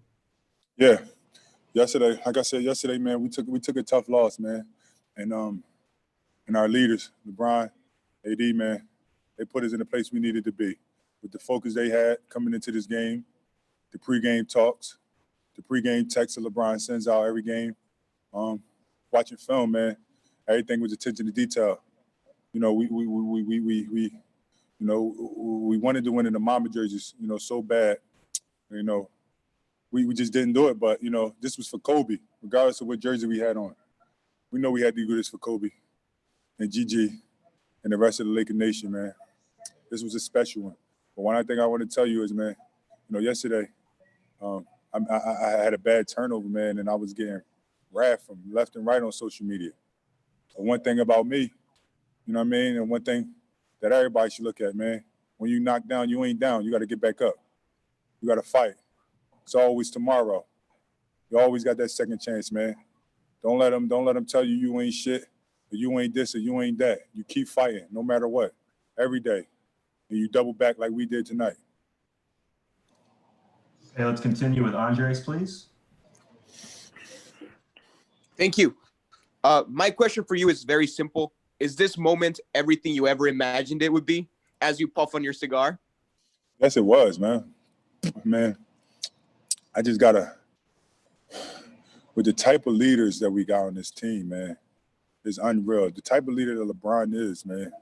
Yeah. Yesterday, like I said yesterday, man, we took a tough loss, man. And our leaders, LeBron, AD, man, they put us in the place we needed to be. With the focus they had coming into this game, the pregame talks, the pregame texts that LeBron sends out every game. Watching film, man, everything was attention to detail. You know, we wanted to win in the Mamba jerseys, you know, so bad. You know, we just didn't do it. But, you know, this was for Kobe, regardless of what jersey we had on. We know we had to do this for Kobe and Gigi and the rest of the Laker Nation, man. This was a special one. But one thing I want to tell you is, man, you know, yesterday I had a bad turnover, man, and I was getting wrath from left and right on social media. But one thing about me, you know what I mean, and one thing that everybody should look at, man, when you knock down, you ain't down. You got to get back up. You got to fight. It's always tomorrow. You always got that second chance, man. Don't let them tell you you ain't shit, or you ain't this, or you ain't that. You keep fighting, no matter what, every day. And you double back like we did tonight. Okay, let's continue with Andres, please. Thank you. My question for you is very simple. Is this moment everything you ever imagined it would be as you puff on your cigar? Yes, it was, man. Man, I just gotta, with the type of leaders that we got on this team, man, is unreal. The type of leader that LeBron is, man,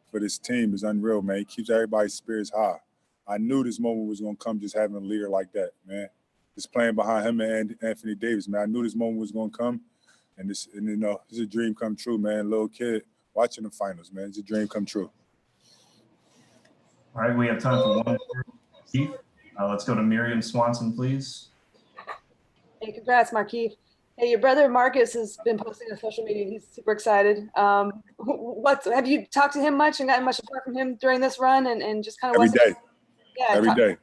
for this team is unreal, man. He keeps everybody's spirits high. I knew this moment was gonna come just having a leader like that, man. Just playing behind him and Anthony Davis, man. I knew this moment was gonna come, and this is a dream come true, man. Little kid watching the finals, man. It's a dream come true. All right, we have time for one more. Keith, let's go to Miriam Swanson, please. Hey, congrats, Markeith. Hey, your brother Marcus has been posting on social media. He's super excited. Have you talked to him much and gotten much support from him during this run and just kind of Every day. Yeah, Every day.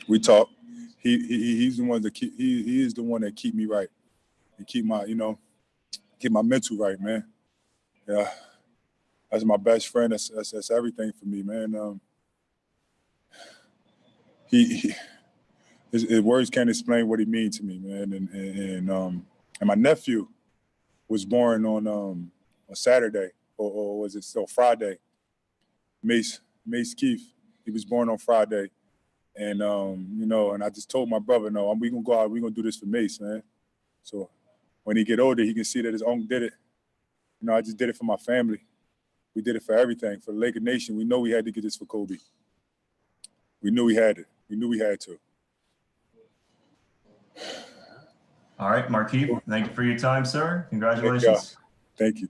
We talk. He's the one that he is the one that keep me right and keep my mental right, man. Yeah. That's my best friend. That's everything for me, man. His words can't explain what he means to me, man. And my nephew was born on Saturday, or was it still Friday? Mace Keith. He was born on Friday, and and I just told my brother, no, we gonna go out. We gonna do this for Mace, man. So when he get older, he can see that his uncle did it. I just did it for my family. We did it for everything, for the Laker Nation. We know we had to get this for Kobe. We knew we had it. We knew we had to. All right, Markeith, thank you for your time, sir. Congratulations. Thank you.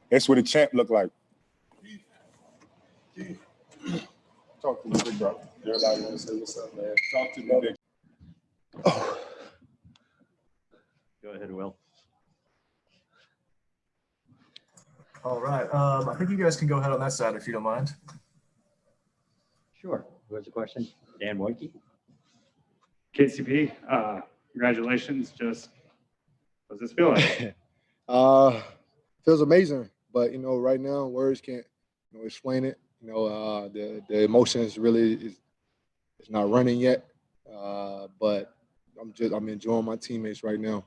That's what a champ look like. Talk to me, big bro. Everybody want to say what's up, man. Talk to me, big. Oh. Go ahead, Will. All right. I think you guys can go ahead on that side if you don't mind. Sure. Who has a question? Dan Woike. KCP, congratulations. Just how's this feel like? Feels amazing, but right now words can't explain it. The emotions really is not running yet, but I'm enjoying my teammates right now.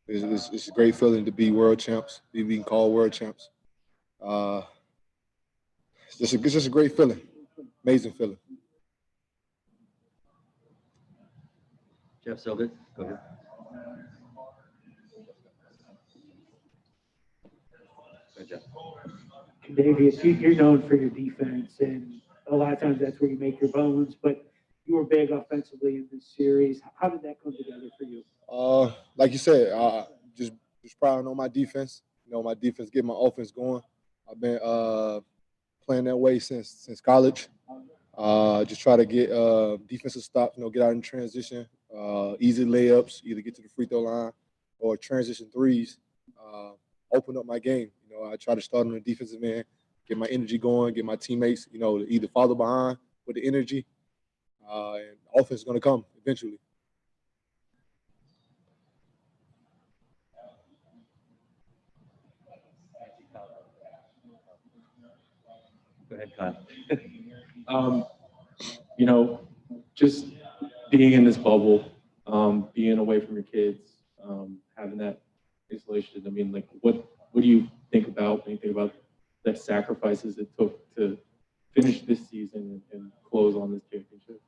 It's a great feeling to be world champs, be being called world champs. It's just a great feeling, amazing feeling. Jeff Silver, go ahead. Jeff. Davies, you're known for your defense, and a lot of times that's where you make your bones, but you were big offensively in this series. How did that come together for you? Like you said, just proud on my defense. My defense get my offense going. I've been playing that way since college. Just try to get defensive stops, get out in transition, easy layups, either get to the free throw line or transition threes. Open up my game. I try to start on the defensive end, get my energy going, get my teammates, to either follow behind with the energy, and offense is going to come eventually. Go ahead, Kyle. Just being in this bubble, being away from your kids, having that isolation. I mean, what do you think about when you think about the sacrifices it took to finish this season and close on this championship?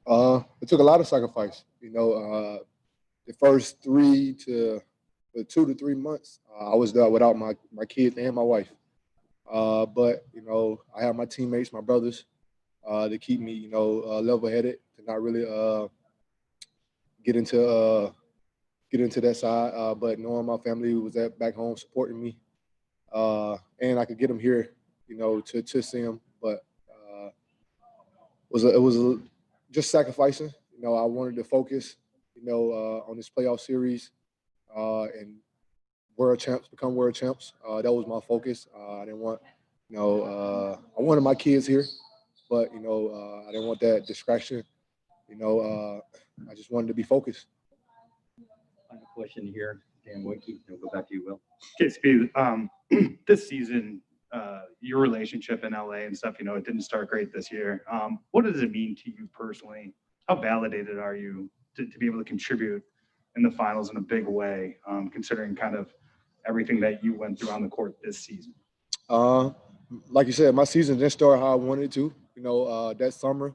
It took a lot of sacrifice. The first 2 to 3 months, I was there without my kids and my wife. But I have my teammates, my brothers, to keep me, level-headed, to not really get into that side. But knowing my family was back home supporting me, and I could get them here, to see them. But it was just sacrificing. I wanted to focus, on this playoff series, and become world champs. That was my focus. I didn't want, I wanted my kids here, but I didn't want that distraction. I just wanted to be focused. Final question here, Dan Woike. We'll go back to you, Will. KCP, this season, your relationship in LA and stuff, it didn't start great this year. What does it mean to you personally? How validated are you to be able to contribute in the finals in a big way, considering kind of everything that you went through on the court this season? Like you said, my season didn't start how I wanted it to. That summer,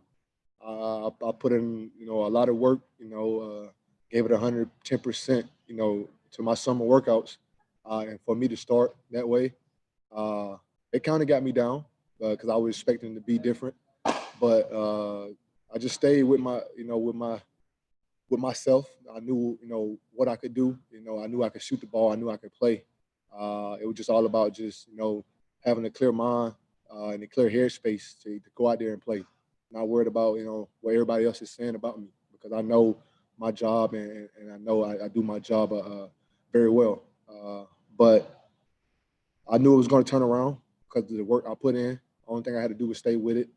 I put in, a lot of work, gave it 110%, to my summer workouts. And for me to start that way, it kind of got me down because I was expecting to be different. But I just stayed with myself. I knew, what I could do. I knew I could shoot the ball. I knew I could play. It was just all about just, having a clear mind and a clear headspace to go out there and play. Not worried about, what everybody else is saying about me, because I know my job and I know I do my job very well. But I knew it was going to turn around because of the work I put in. Only thing I had to do was stay with it.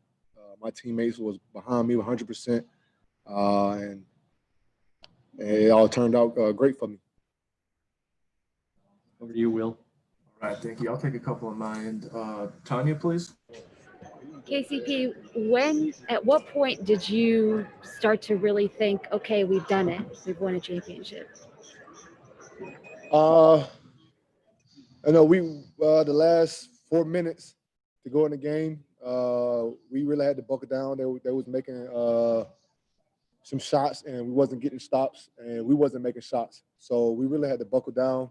My teammates was behind me 100%. And it all turned out great for me. Over to you, Will. All right, thank you. I'll take a couple on my end. Tanya, please. KCP, at what point did you start to really think, okay, we've done it, we've won a championship? I know the last 4 minutes to go in the game, we really had to buckle down. They was making some shots and we wasn't getting stops and we wasn't making shots. So we really had to buckle down,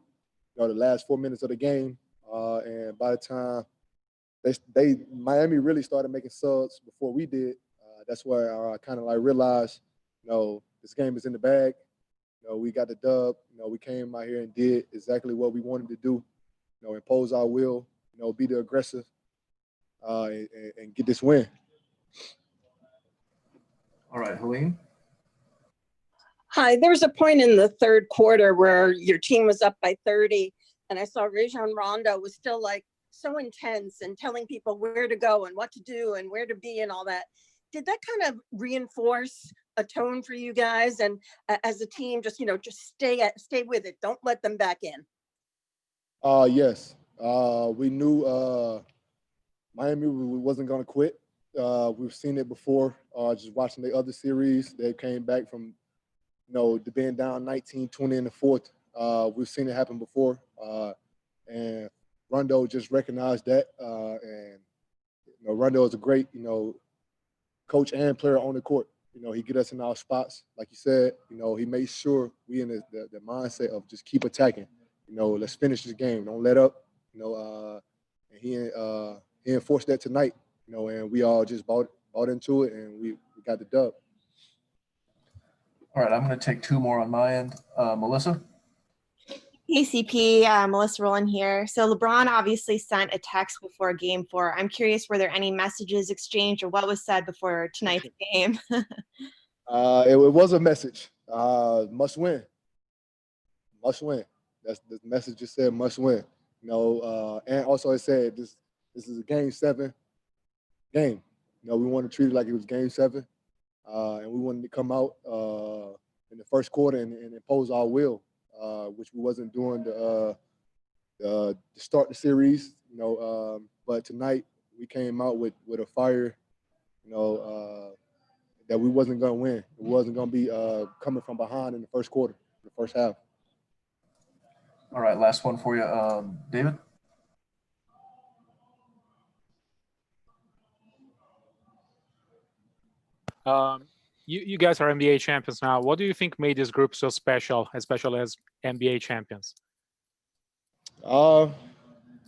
the last 4 minutes of the game. And by the time Miami really started making subs before we did, that's where I kind of realized, this game is in the bag. We got the dub. We came out here and did exactly what we wanted to do. Impose our will. Be the aggressive, and get this win. All right, Helene. Hi, there was a point in the third quarter where your team was up by 30, and I saw Rajon Rondo was still so intense and telling people where to go and what to do and where to be and all that. Did that kind of reinforce a tone for you guys? And as a team, just stay with it. Don't let them back in. Yes. We knew Miami wasn't going to quit. We've seen it before. Just watching the other series, they came back from, being down 19-20 in the fourth. We've seen it happen before. And Rondo just recognized that. And Rondo is a great, coach and player on the court. He get us in our spots. Like you said, he makes sure we in the mindset of just keep attacking. Let's finish this game. Don't let up. And he enforced that tonight. And we all just bought into it, and we got the dub. All right, I'm going to take two more on my end. Melissa. KCP, Melissa Rowland here. So LeBron obviously sent a text before Game 4. I'm curious, were there any messages exchanged or what was said before tonight's game? It was a message. Must win. Must win. That's the message. Just said must win. And also it said this is a Game 7 game. We want to treat it like it was Game 7, and we wanted to come out in the first quarter and impose our will, which we wasn't doing to start the series. But tonight we came out with a fire. That we wasn't going to win. It wasn't going to be coming from behind in the first quarter, the first half. All right, last one for you, David. You guys are NBA champions now. What do you think made this group so special, especially as NBA champions? I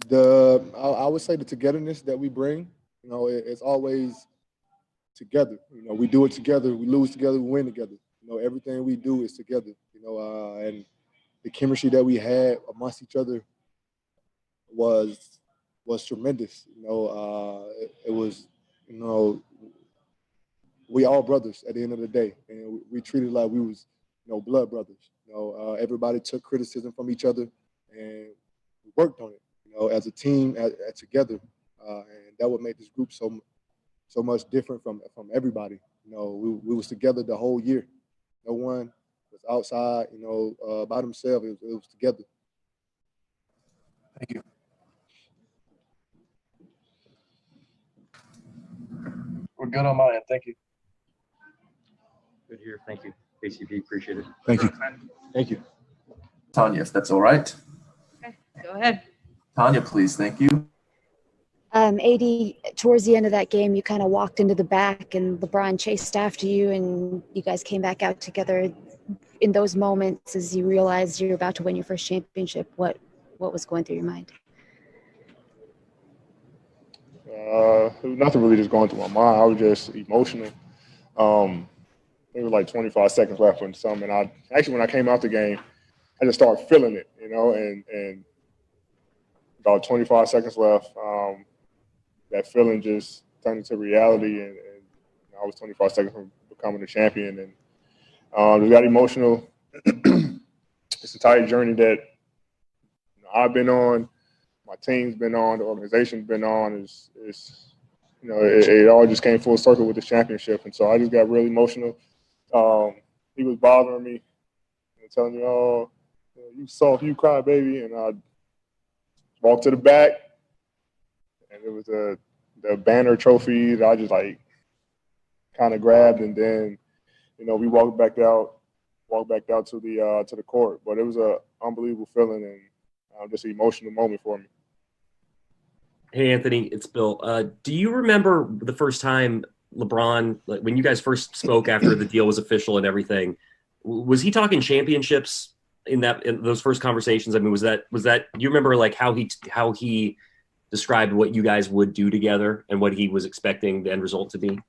would say the togetherness that we bring. It's always together. We do it together. We lose together. We win together. Everything we do is together. And the chemistry that we had amongst each other was tremendous. It was, we all brothers at the end of the day, and we treated like we was, blood brothers. Everybody took criticism from each other, and we worked on it. As a team, together, and that would make this group so much different from everybody. We was together the whole year. No one was outside, by themselves. It was together. Thank you. We're good on my end. Thank you. Good here. Thank you. KCP, appreciate it. Thank you. Thank you. Tanya, if that's all right. Go ahead. Tanya, please. Thank you. AD, towards the end of that game, you kind of walked into the back and LeBron chased after you and you guys came back out together. In those moments, as you realized you're about to win your first championship, what was going through your mind? Nothing really just going through my mind. I was just emotional. It was like 25 seconds left or something. And when I came out the game, I just started feeling it, and about 25 seconds left, that feeling just turned into reality. And I was 25 seconds from becoming a champion. And just got emotional. This entire journey that I've been on, my team's been on, the organization's been on, it all just came full circle with the championship. And so I just got really emotional. He was bothering me, telling me, "Oh, you soft, you cry, baby." And I walked to the back, and it was the banner trophy that I just kind of grabbed, and then we walked back out to the court. But it was an unbelievable feeling and just an emotional moment for me. Hey, Anthony, it's Bill. Do you remember the first time LeBron, when you guys first spoke after the deal was official and everything, was he talking championships in those first conversations? I mean, was that, do you remember how he described what you guys would do together and what he was expecting the end result to be?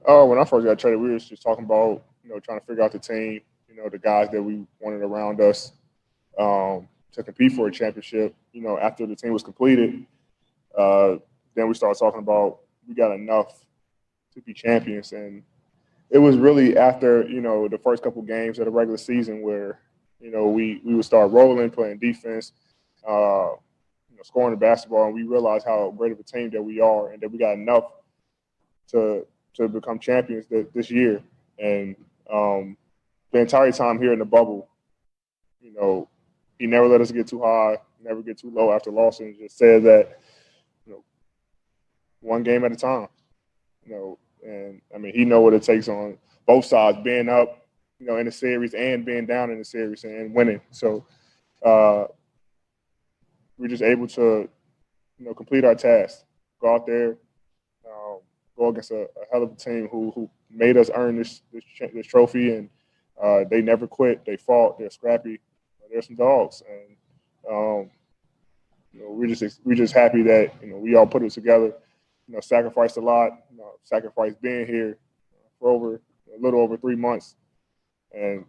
When I first got traded, we were just talking about, trying to figure out the team, the guys that we wanted around us to compete for a championship. After the team was completed, then we started talking about we got enough to be champions. And it was really after, the first couple games of the regular season where, we would start rolling, playing defense, scoring the basketball, and we realized how great of a team that we are and that we got enough to become champions this year. And the entire time here in the bubble, he never let us get too high, never get too low after losses. Just said that, one game at a time, and I mean, he know what it takes on both sides, being up, in the series and being down in the series and winning. So we're just able to, complete our task, go out there, go against a hell of a team who made us earn this trophy, and they never quit. They fought. They're scrappy. They're some dogs, and we're just happy that we all put it together. Sacrificed a lot. Sacrificed being here for a little over 3 months, and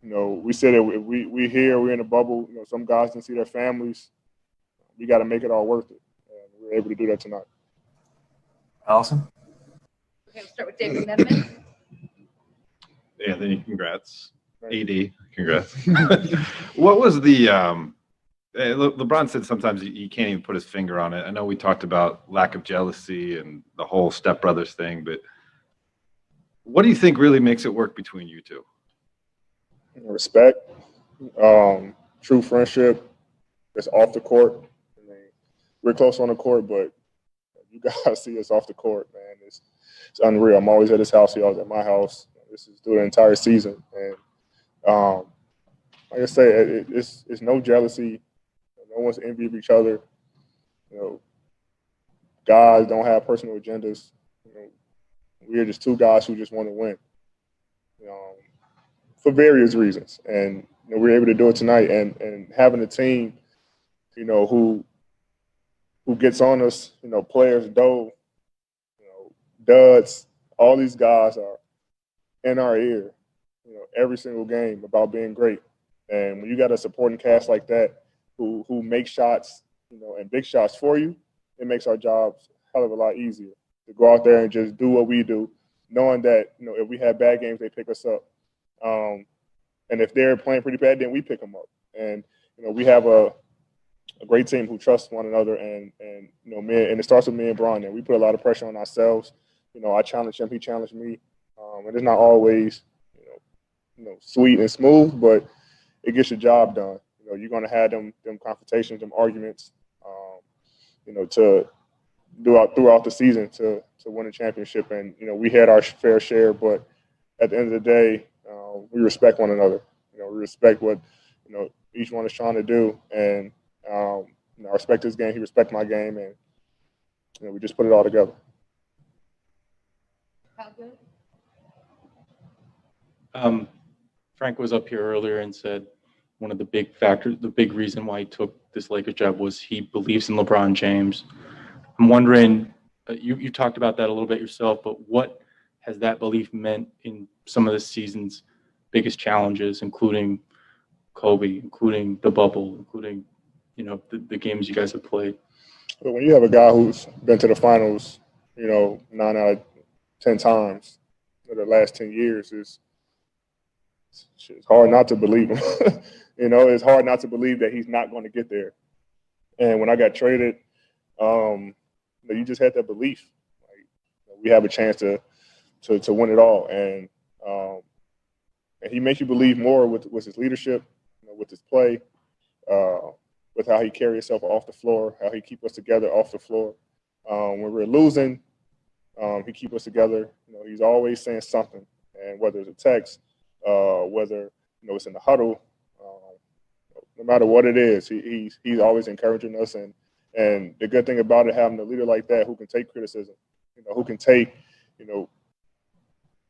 we said that if we here, we're in a bubble. Some guys didn't see their families. We got to make it all worth it, and we're able to do that tonight. Allison. Okay, we'll start with David Nedeman. Anthony, congrats. AD, congrats. What was the LeBron said sometimes he can't even put his finger on it. I know we talked about lack of jealousy and the whole stepbrothers thing, but what do you think really makes it work between you two? Respect, true friendship. That's off the court. I mean, we're close on the court, but you guys see us off the court, man. It's unreal. I'm always at his house. He always at my house. This is through the entire season, and like I say, it's no jealousy. No one's envy of each other. Guys don't have personal agendas. We are just two guys who just want to win, for various reasons. And we're able to do it tonight. And having a team, who gets on us, players, Doe, Duds, all these guys are in our ear, every single game about being great. And when you got a supporting cast like that, who makes shots, and big shots for you, it makes our jobs a hell of a lot easier to go out there and just do what we do, knowing that, if we have bad games, they pick us up. And if they're playing pretty bad, then we pick them up. And, we have a great team who trusts one another. And it starts with me and Bron. And we put a lot of pressure on ourselves. I challenge him, he challenged me. And it's not always, sweet and smooth, but it gets your job done. You're going to have them confrontations, them arguments, to throughout the season to win a championship. And, we had our fair share, but at the end of the day, we respect one another. We respect what each one is trying to do, and I respect his game. He respects my game, and we just put it all together. Frank was up here earlier and said one of the big factors, the big reason why he took this Lakers job was he believes in LeBron James. I'm wondering, you talked about that a little bit yourself, but what has that belief meant in some of the season's biggest challenges, including Kobe, including the bubble, including the games you guys have played? But when you have a guy who's been to the finals, 9 out of 10 times in the last 10 years, it's hard not to believe him. It's hard not to believe that he's not going to get there. And when I got traded, you just had that belief. We have a chance to win it all, and he makes you believe more with his leadership, with his play, with how he carries himself off the floor, how he keeps us together off the floor. When we're losing, he keeps us together. He's always saying something, and whether it's a text, whether it's in the huddle, no matter what it is, he's always encouraging us. And the good thing about it, having a leader like that who can take criticism, who can take,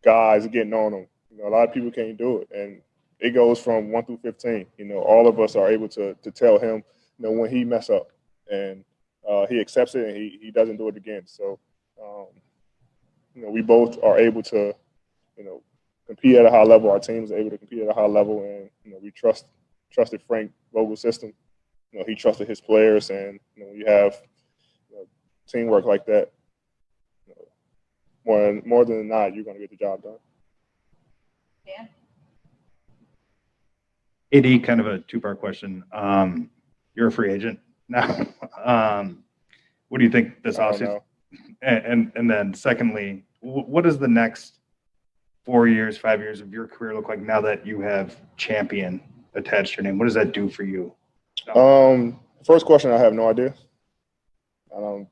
guys getting on him. A lot of people can't do it, and it goes from 1 through 15. All of us are able to tell him, when he mess up, and he accepts it and he doesn't do it again. So, we both are able to, compete at a high level. Our team is able to compete at a high level, and we trusted Frank Vogel's system. He trusted his players, and when you have teamwork like that, more than not, you're going to get the job done. Dan? AD, kind of a two-part question. You're a free agent now. What do you think this offseason? And then secondly, what does the next 4 years, 5 years of your career look like now that you have champion attached to your name? What does that do for you? First question, I have no idea. I don't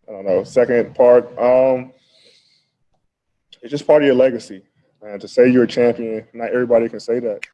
know. Second part, it's just part of your legacy. And to say you're a champion, not everybody can say that.